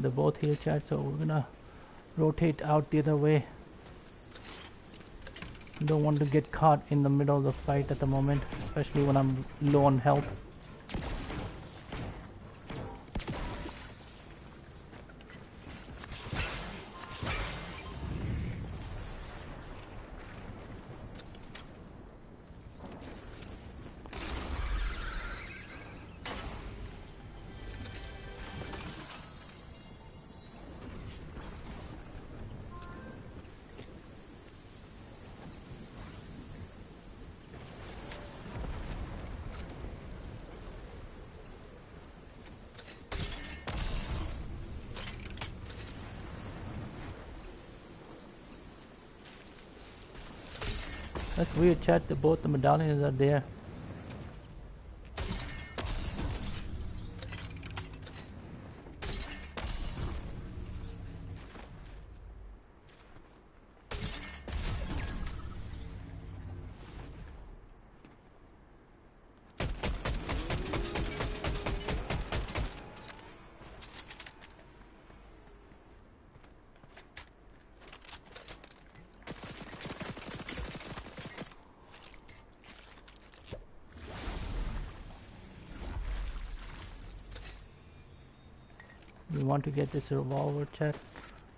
they're both here, chat, so we're gonna rotate out the other way. Don't want to get caught in the middle of the fight at the moment, especially when I'm low on health. That's weird, chat, that both the medallions are there. We want to get this revolver, chat,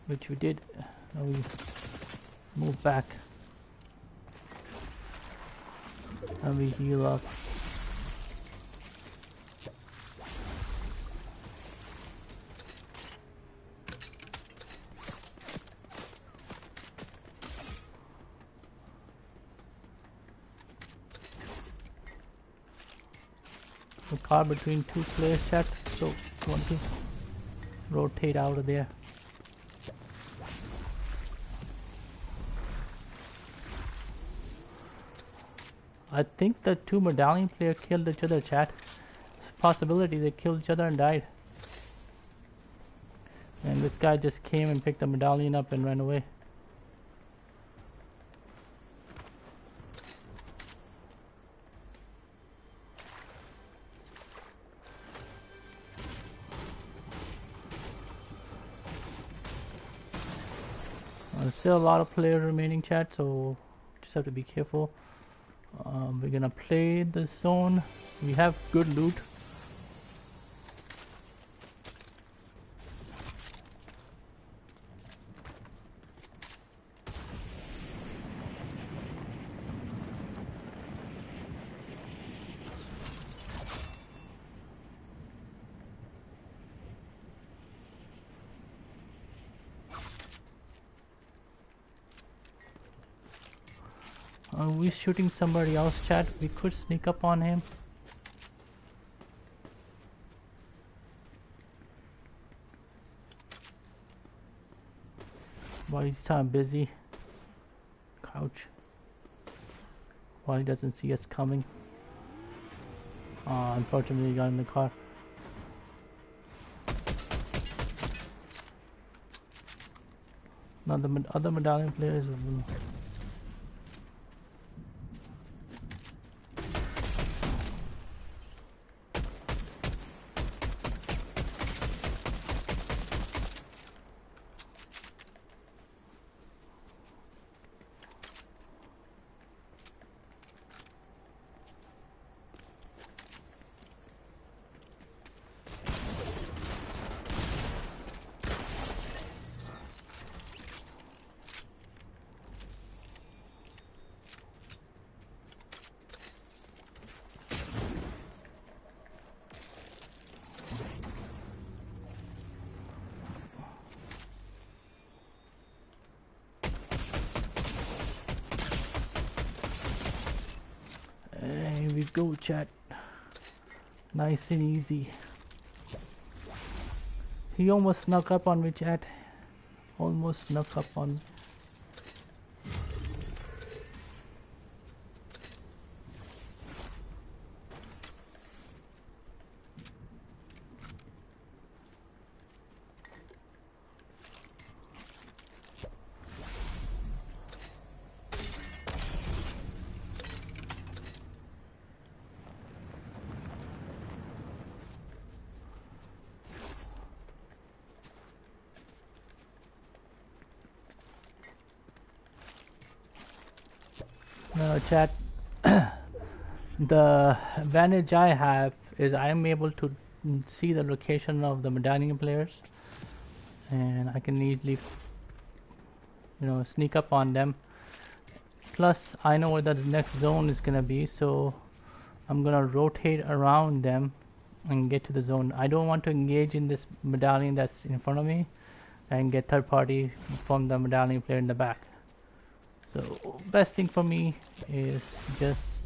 which we did. Now we move back and we heal up. The car between two players, chat, so want to rotate out of there. I think the two medallion players killed each other, chat. It's a possibility they killed each other and died. And this guy just came and picked the medallion up and ran away. There's still a lot of players remaining, chat, so just have to be careful. We're gonna play the zone. We have good loot. We're shooting somebody else, chat. We could sneak up on him. While he's time busy. Crouch. While he doesn't see us coming. Unfortunately, he got in the car. Now the other medallion players. Here we go, chat. Nice and easy. He almost snuck up on me, chat. Almost snuck up on. Chat, the advantage I have is I am able to see the location of the medallion players, and I can easily, sneak up on them. Plus, I know where the next zone is gonna be, so I'm gonna rotate around them and get to the zone. I don't want to engage in this medallion that's in front of me and get third party from the medallion player in the back. So best thing for me is just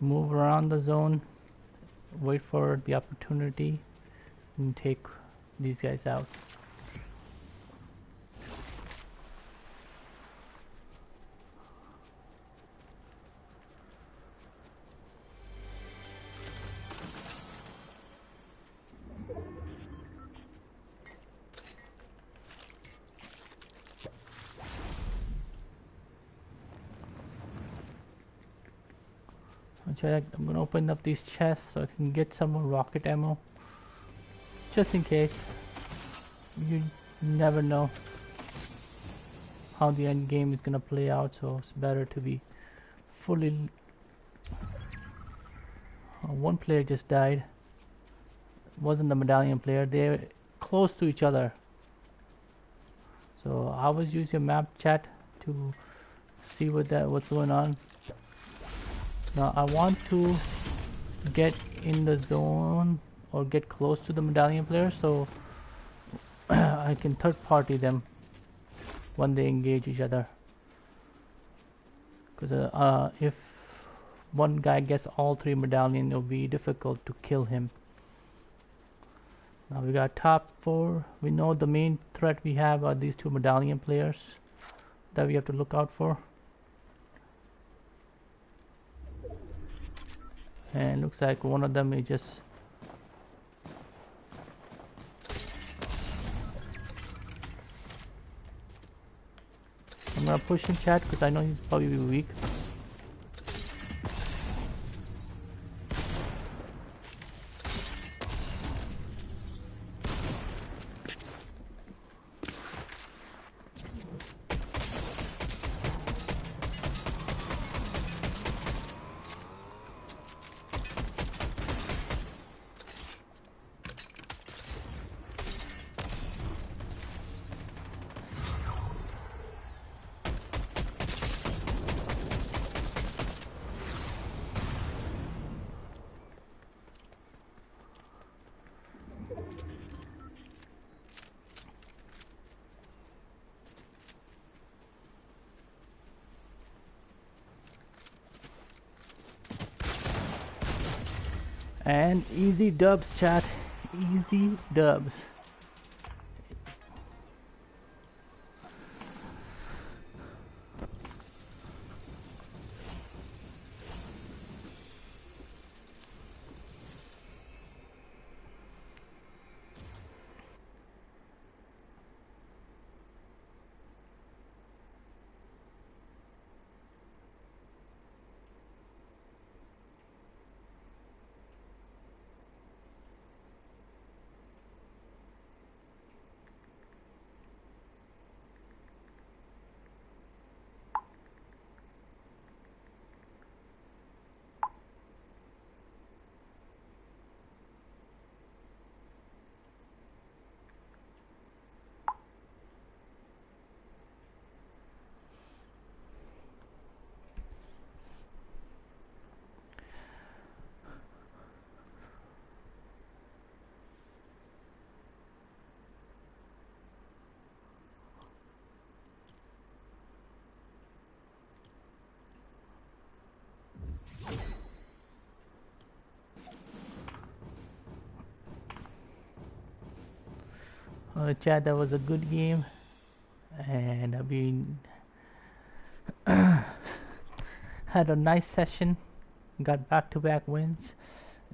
move around the zone, wait for the opportunity, and take these guys out. I'm gonna open up these chests so I can get some more rocket ammo, just in case. You never know how the end game is gonna play out, so it's better to be fully. One player just died. Wasn't the medallion player. They're close to each other, so I was using a map, chat, to see what's going on. Now I want to get in the zone or get close to the medallion player so I can third party them when they engage each other. Because if one guy gets all three medallion, it'll be difficult to kill him. Now we got top 4. We know the main threat we have are these 2 medallion players that we have to look out for. And looks like one of them is just I'm gonna push him, chat, because I know he's probably weak. And easy dubs, chat. Easy dubs. Chat, that was a good game, and I've been had a nice session, got back-to-back wins,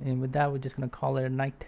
and with that we're just gonna call it a night.